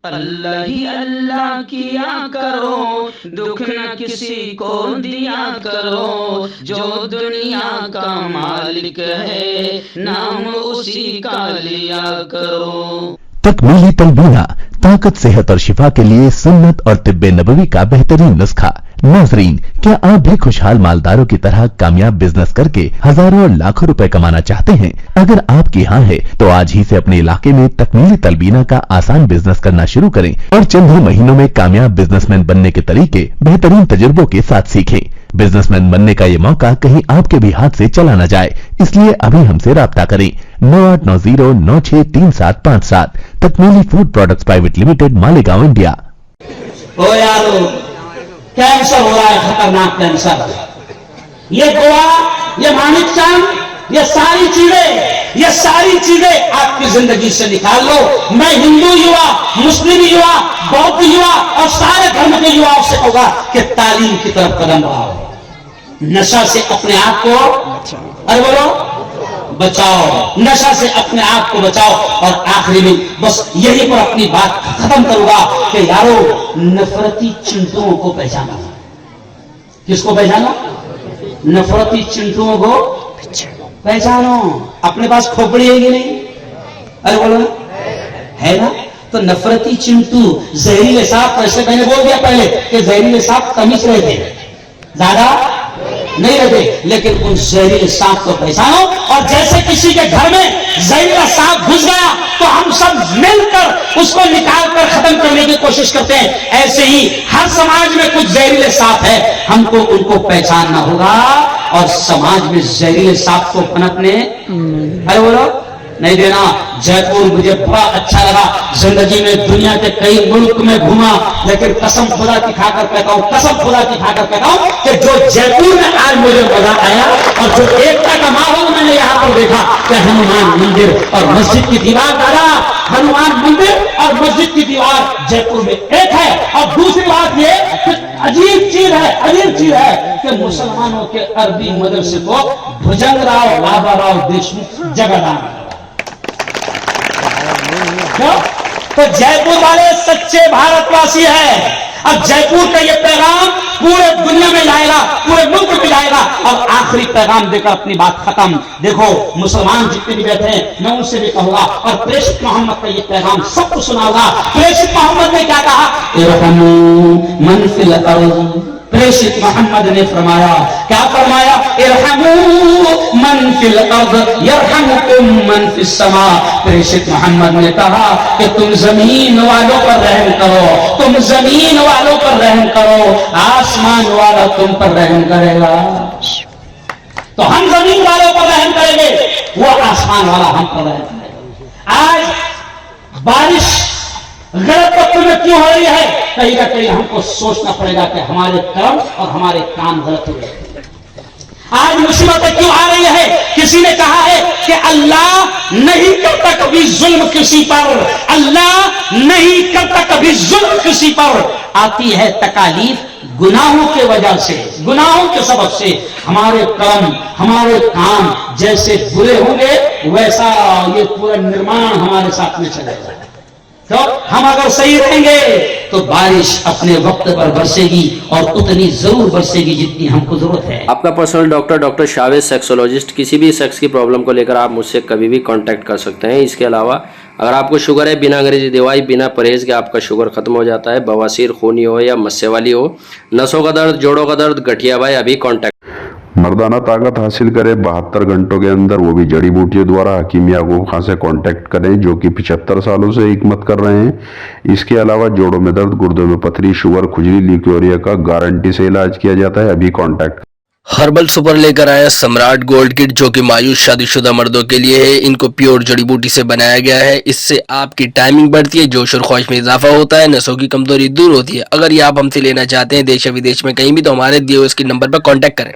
اللہ ہی اللہ کیا کرو، دکھ نہ کسی کو دیا کرو، جو دنیا کا مالک ہے نام اسی کا لیا کرو۔ تکمیلی تلبینہ، طاقت، صحت اور شفا کے لیے سنت اور طب نبوی کا بہترین نسخہ۔ ناظرین، کیا آپ بھی خوشحال مالداروں کی طرح کامیاب بزنس کر کے ہزاروں اور لاکھوں روپے کمانا چاہتے ہیں؟ اگر آپ کی ہاں ہے تو آج ہی سے اپنے علاقے میں تکمیلی تلبینہ کا آسان بزنس کرنا شروع کریں اور چند ہی مہینوں میں کامیاب بزنس مین بننے کے طریقے بہترین تجربوں کے ساتھ سیکھیں۔ بزنس مین بننے کا یہ موقع کہیں آپ کے بھی ہاتھ سے چلا نہ جائے، اس لیے ابھی ہم سے رابطہ کریں۔ 9890963757 تکمیلی food products private limited, Malegaon, India. او یارو، کینسر ہو رہا ہے، خطرناک کینسر۔ یہ گوا، یہ مانک چاند، یہ ساری چیزیں آپ کی زندگی سے نکال لو۔ میں ہندو یوا، مسلم یوا، بودھ یوا اور سارے دھرم کے یواؤں سے کہوں گا کہ تعلیم کی طرف قدم بڑھاؤ، نشہ سے اپنے آپ کو بچاؤ، نشہ سے اپنے آپ کو بچاؤ۔ اور آخری میں بس یہی پر اپنی بات ختم کروں گا کہ یارو، نفرتی چنٹوں کو پہچانا۔ کس کو پہچانو؟ نفرتی چنٹوں کو پہچانو۔ اپنے پاس کھوپڑی ہے کہ نہیں؟ بولو ہے نا؟ تو نفرتی چنٹو، زہریلے سانپ، ایسے میں نے بول دیا پہلے کہ زہریلے سانپ کم ہی رہتے، زیادہ نہیں رہتے، لیکن ان زہریلے سانپ کو پہچانو۔ اور جیسے کسی کے گھر میں زہریلا سانپ گھس گیا تو ہم سب مل کر اس کو نکال کر ختم کرنے کی کوشش کرتے ہیں، ایسے ہی ہر سماج میں کچھ زہریلے سانپ ہے، ہم کو ان کو پہچاننا ہوگا اور سماج میں زہریلے سانپ کو پنپنے بولو نہیں دینا۔ جے پور مجھے بڑا اچھا لگا، زندگی میں دنیا کے کئی ملک میں گھوما، لیکن قسم خدا کی کھا کر کہتا ہوں کہ جو جے پور میں آج مجھے مزہ آیا اور جو ایکتا کا ماحول میں نے یہاں پر دیکھا کہ ہنومان مندر اور مسجد کی دیوار ڈالا، ہنومان مندر اور مسجد کی دیوار جے پور میں ایک ہے۔ اور دوسری بات یہ کہ عجیب چیز ہے کہ مسلمانوں کے عربی مدرسے کو بھجنگ راؤ بابا راؤ دیشمکھ جگہ دان۔ تو جے پور والے سچے بھارت واسی ہیں۔ اب جے پور کا یہ پیغام پورے دنیا میں جائے گا، پورے ملک میں جائے گا۔ اور آخری پیغام دے کر اپنی بات ختم۔ دیکھو مسلمان جتنے بھی بیٹھے ہیں میں ان سے بھی کہوں گا، اور پریشت محمد کا یہ پیغام سب کو سناؤں گا۔ پریشت محمد نے کیا کہا؟ ارحموا من فی الارض۔ پریشت محمد نے فرمایا، کیا فرمایا؟ ارحموا من فی الارض یرحمکم من فی السماء۔ پریشت محمد نے کہا کہ تم زمین والوں پر رحم کرو، تم زمین والوں پر رحم کرو، آسمان والا تم پر رحم کرے گا۔ تو ہم زمین والوں پر رحم کریں گے، وہ آسمان والا ہم پر رحم کرے گا۔ آج بارش غلط وقت میں کیوں ہو رہی ہے؟ کہیں نہ کہیں ہم کو سوچنا پڑے گا کہ ہمارے کرم اور ہمارے کام غلط ہو گئے۔ آج مصیبتیں کیوں آ رہی ہے؟ کسی نے کہا ہے کہ اللہ نہیں کرتا کبھی ظلم کسی پر، اللہ نہیں کرتا کبھی ظلم کسی پر، آتی ہے تکالیف گناہوں کے وجہ سے، گناہوں کے سبب سے۔ ہمارے کرم، ہمارے کام جیسے برے ہوں گے ویسا یہ پورا نرمان ہمارے ساتھ میں چلے گا۔ تو ہم اگر صحیح رہیں گے تو بارش اپنے وقت پر برسے گی، اور اتنی ضرور برسے گی جتنی ہم کو ضرورت ہے۔ آپ کا پرسنل ڈاکٹر شاویز سیکسولوجسٹ، کسی بھی سیکس کی پرابلم کو لے کر آپ مجھ سے کبھی بھی کانٹیکٹ کر سکتے ہیں۔ اس کے علاوہ اگر آپ کو شوگر ہے، بنا انگریزی دوائی، بنا پرہیز کے آپ کا شوگر ختم ہو جاتا ہے، بواسیر، خونی ہو یا مسے والی ہو، نسوں کا درد، جوڑوں کا درد، گٹھیا بھائی، ابھی کانٹیکٹ۔ مردانہ طاقت حاصل کرے 72 گھنٹوں کے اندر، وہ بھی جڑی بوٹیوں دوارا، حکیم یعقوب خان سے کانٹیکٹ کریں جو کہ 75 سالوں سے حکمت کر رہے ہیں۔ اس کے علاوہ جوڑوں میں درد، گردوں میں پتھری، شوگر، کھجلی، لیکوریا کا گارنٹی سے علاج کیا جاتا ہے، ابھی کانٹیکٹ۔ ہربل سپر لے کر آیا سمراٹ گولڈ کٹ، جو کہ مایوس شادی شدہ مردوں کے لیے ہے۔ ان کو پیور جڑی بوٹی سے بنایا گیا ہے، اس سے آپ کی ٹائمنگ بڑھتی ہے، جوش اور خواہش میں اضافہ ہوتا ہے، نسوں کی کمزوری دور ہوتی ہے۔ اگر یہ آپ ہم سے لینا چاہتے ہیں دیش یا ودیش میں کہیں بھی، تو ہمارے دیے ہوئے اس کے نمبر پر کانٹیکٹ کریں۔